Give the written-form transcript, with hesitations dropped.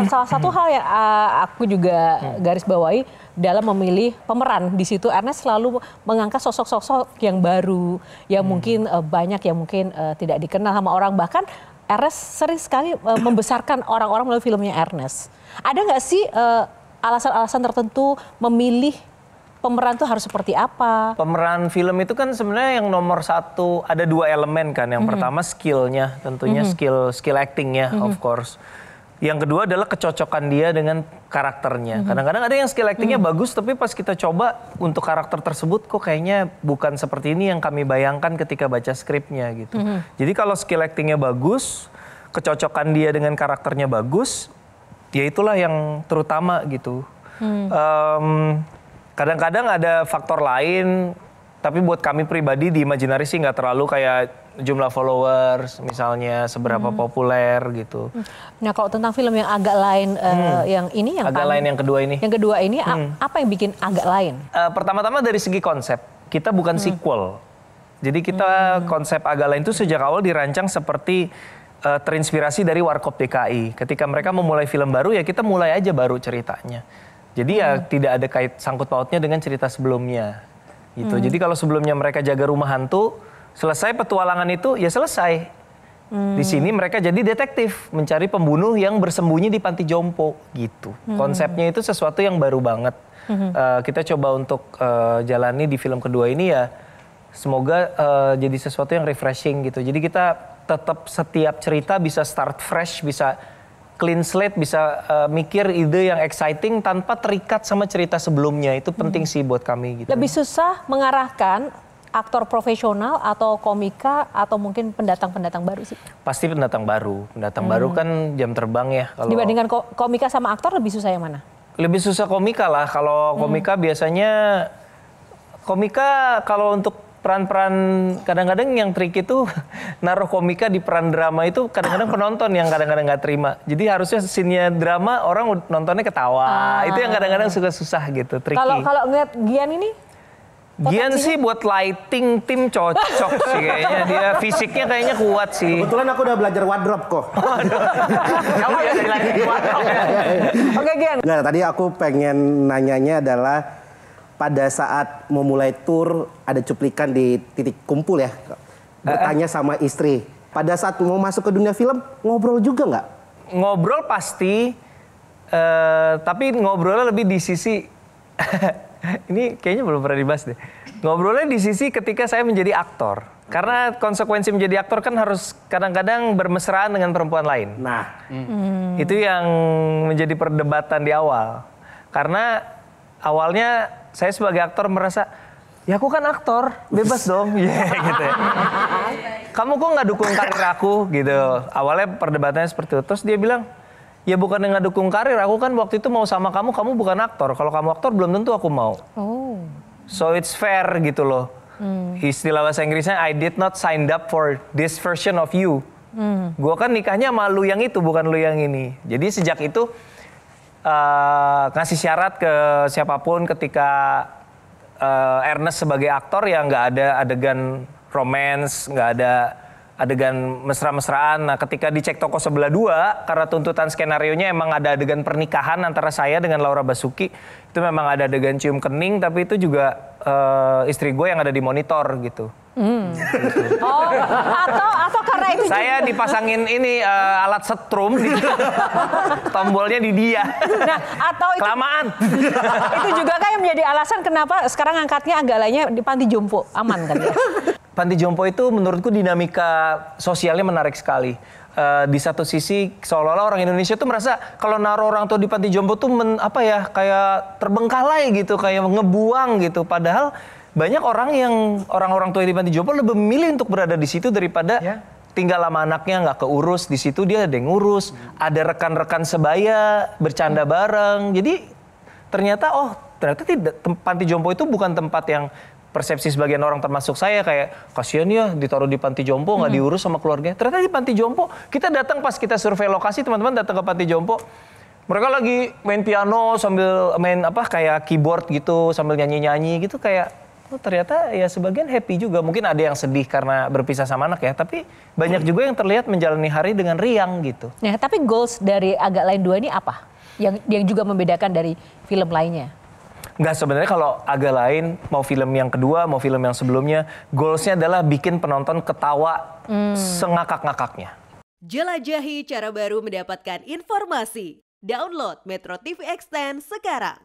Salah satu hal yang aku juga garis bawahi dalam memilih pemeran di situ, Ernest selalu mengangkat sosok-sosok yang baru, yang mungkin banyak yang mungkin tidak dikenal sama orang. Bahkan Ernest sering sekali membesarkan orang-orang melalui filmnya Ernest. Ada nggak sih alasan-alasan tertentu memilih pemeran tuh harus seperti apa? Pemeran film itu kan sebenarnya yang nomor satu, ada dua elemen kan. Yang pertama skillnya, tentunya skill actingnya, of course. Yang kedua adalah kecocokan dia dengan karakternya. Kadang-kadang ada yang skill actingnya bagus, tapi pas kita coba untuk karakter tersebut kok kayaknya bukan seperti ini yang kami bayangkan ketika baca skripnya gitu. Jadi kalau skill actingnya bagus, kecocokan dia dengan karakternya bagus, ya itulah yang terutama gitu. Kadang-kadang ada faktor lain, tapi buat kami pribadi di Imaginary sih nggak terlalu kayak jumlah followers, misalnya seberapa populer gitu. Nah kalau tentang film yang agak lain, yang ini, yang kedua ini. Yang kedua ini, apa yang bikin agak lain? Pertama-tama dari segi konsep, kita bukan sequel. Jadi kita konsep agak lain itu sejak awal dirancang seperti terinspirasi dari Warkop DKI. Ketika mereka memulai film baru, ya kita mulai aja baru ceritanya. Jadi ya tidak ada sangkut pautnya dengan cerita sebelumnya. Gitu. Jadi kalau sebelumnya mereka jaga rumah hantu, selesai petualangan itu ya selesai. Di sini mereka jadi detektif mencari pembunuh yang bersembunyi di panti jompo gitu. Konsepnya itu sesuatu yang baru banget. Kita coba untuk jalani di film kedua ini ya semoga jadi sesuatu yang refreshing gitu. Jadi kita tetap setiap cerita bisa start fresh, bisa clean slate, bisa mikir ide yang exciting tanpa terikat sama cerita sebelumnya. Itu penting sih buat kami gitu. Lebih susah mengarahkan aktor profesional atau komika atau mungkin pendatang-pendatang baru sih? Pasti pendatang baru. Pendatang baru kan jam terbang ya. Kalau dibandingkan komika sama aktor lebih susah yang mana? Lebih susah komika lah. Kalau komika biasanya kalau untuk peran-peran kadang-kadang yang trik itu naruh komika di peran drama itu kadang-kadang penonton yang kadang-kadang nggak terima. Jadi harusnya scene-nya drama orang nontonnya ketawa. Itu yang kadang-kadang susah gitu, tricky. Kalau ngeliat Gian ini? Gian sih buat lighting tim cocok sih kayaknya. Dia fisiknya kayaknya kuat sih. Kebetulan aku udah belajar wardrobe kok. Kamu ya dari lighting wardrobe ya? Oke Gian. Nah tadi aku pengen nanyanya adalah pada saat memulai tour ada cuplikan di titik kumpul ya. Bertanya sama istri. Pada saat mau masuk ke dunia film ngobrol juga nggak? Ngobrol pasti. Tapi ngobrolnya lebih di sisi... Ini kayaknya belum pernah dibahas deh. Ngobrolnya di sisi ketika saya menjadi aktor. Karena konsekuensi menjadi aktor kan harus kadang-kadang bermesraan dengan perempuan lain. Nah, itu yang menjadi perdebatan di awal. Karena awalnya saya sebagai aktor merasa, ya aku kan aktor, bebas dong. Gitu ya. Kamu kok nggak dukung karir aku? Gitu. Awalnya perdebatannya seperti itu. Terus dia bilang, ya bukan yang nggak dukung karir, aku kan waktu itu mau sama kamu bukan aktor. Kalau kamu aktor belum tentu aku mau. So it's fair gitu loh. Istilah bahasa Inggrisnya, I did not sign up for this version of you. Gue kan nikahnya sama lu yang itu, bukan lu yang ini. Jadi sejak itu ngasih syarat ke siapapun ketika Ernest sebagai aktor ya nggak ada adegan romance, nggak ada adegan mesra-mesraan. Nah ketika dicek toko sebelah dua, karena tuntutan skenarionya emang ada adegan pernikahan antara saya dengan Laura Basuki, itu memang ada adegan cium kening, tapi itu juga istri gue yang ada di monitor gitu. Gitu. Atau karena itu saya dipasangin ini alat setrum gitu. Tombolnya di dia. Nah, atau itu, kelamaan. Itu juga kan yang menjadi alasan kenapa sekarang angkatnya agak lainnya di panti jompo, aman kan ya? Panti jompo itu menurutku dinamika sosialnya menarik sekali. Di satu sisi seolah-olah orang Indonesia tuh merasa kalau naruh orang tua di panti jompo tuh kayak terbengkalai gitu, kayak ngebuang gitu. Padahal banyak orang tua di panti jompo lebih memilih untuk berada di situ daripada tinggal sama anaknya nggak keurus. Di situ dia ada yang ngurus, ada rekan-rekan sebaya bercanda bareng. Jadi ternyata panti jompo itu bukan tempat yang persepsi sebagian orang termasuk saya kayak kasihan ya ditaruh di panti jompo nggak diurus sama keluarganya. Ternyata di panti jompo kita datang pas kita survei lokasi, teman-teman datang ke panti jompo, mereka lagi main piano sambil main kayak keyboard gitu sambil nyanyi-nyanyi gitu, kayak oh ternyata ya sebagian happy juga. Mungkin ada yang sedih karena berpisah sama anak ya, tapi banyak juga yang terlihat menjalani hari dengan riang gitu. Nah, tapi goals dari Agak Lain 2 ini apa? Yang juga membedakan dari film lainnya? Nggak, sebenarnya kalau Agak Lain, mau film yang kedua, mau film yang sebelumnya, goalsnya adalah bikin penonton ketawa sengakak-ngakaknya. Jelajahi cara baru mendapatkan informasi. Download Metro TV Extend sekarang.